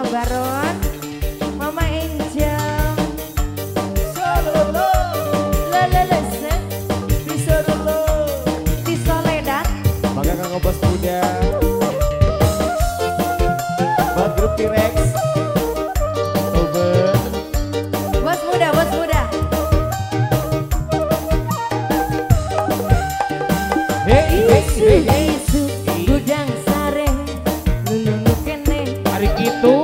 Baron, Mama Angel, di Soledad, maka kakak bos muda, buat grup T-Rex, Over, bos muda, bos muda. Hey, Gudang sare, lulu kene. hari itu.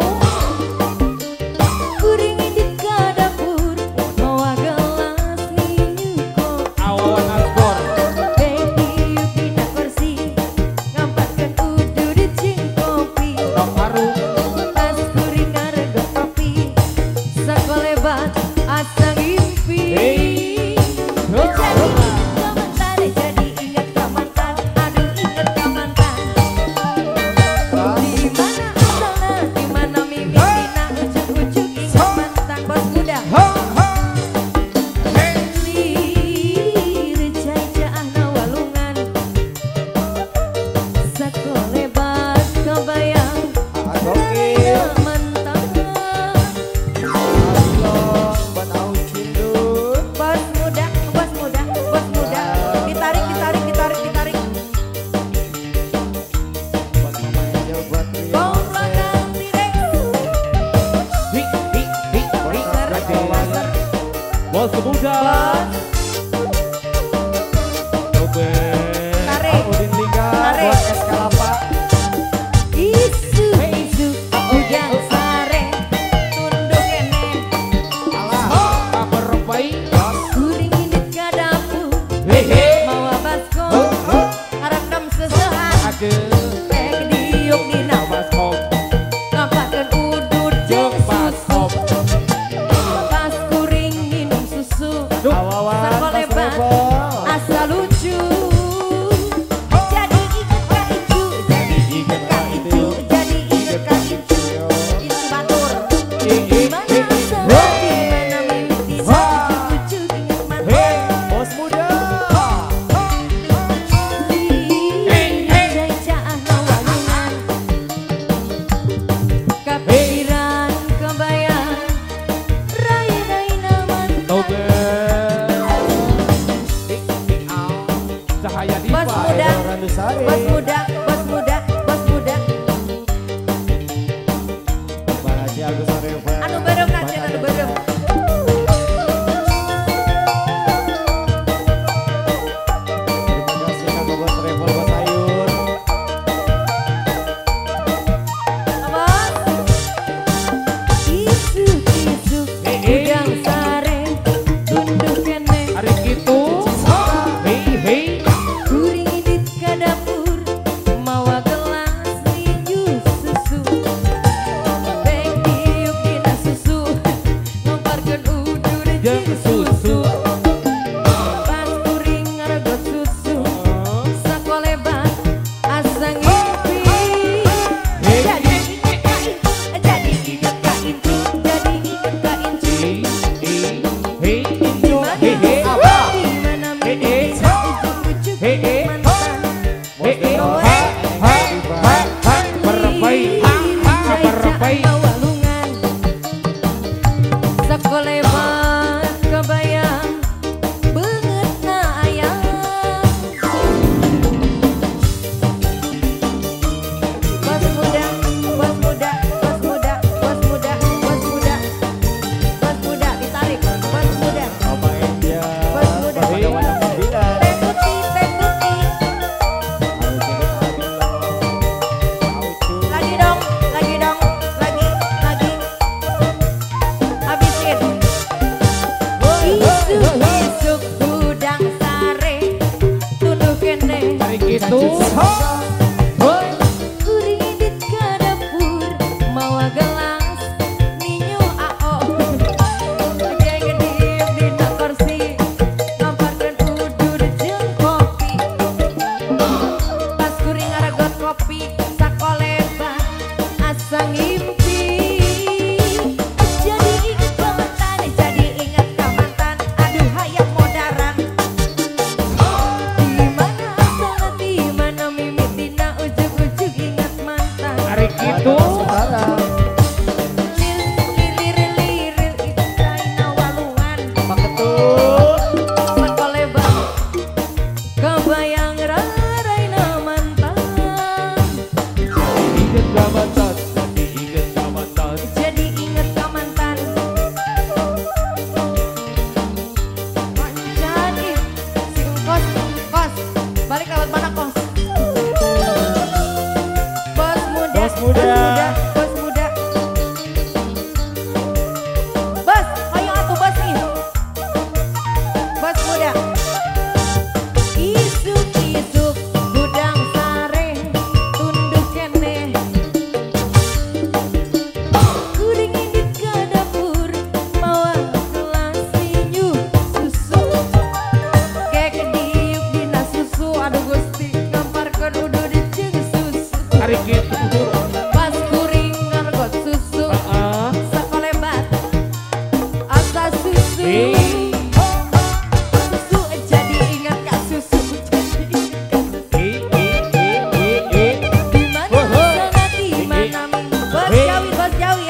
Bos muda, Udin Liga, bos Eskalapa, Isu Gudang sare, tunduk kene. kabar baik, Kuring indit ka dapur, mawa basko, harap nam sesehan. ada Pek diuk dina, baskom, ngampakeun udud jeung susu. Pas kuring minum susu, sakolebat asa lucu. Jadi inget ka icu, jadi inget ka icu, jadi inget ka icu. Icu batur. Dimana asa, dimana mimpi, cucu inget mantan. bos muda, Kepikiran kebayang rai-rai naman Cahaya di Bos muda, bos muda, bos muda, bos muda. Anu berem nanti, anu berem. Isu gudang sare, tunduk kene. hari itu, hei, Kuring indit ka dapur, mawa gelas tinju susu. Bek diuk dina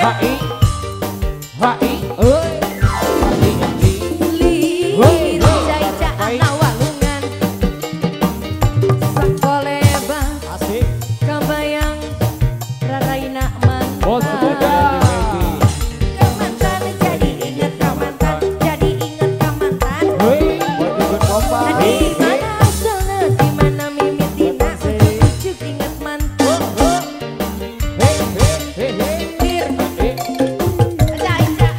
Hai. Hai. Oi. Liru Ica ana walungan Sakoleba Asik. kabayang raraina Bos mantan muda. Kamantan jadi inget kamantan jadi inget kamantan Hei. Bos kompa. Di mana asalnya di mana mimitina ujuk inget mantan Hei. Hei. Hei. Lir Hei. Ica ana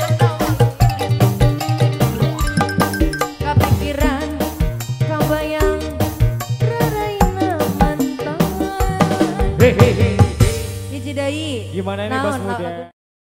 kepikiran kabayang raraina mantan Hei. Hei. hiji deui Gimana ini bos naon muda?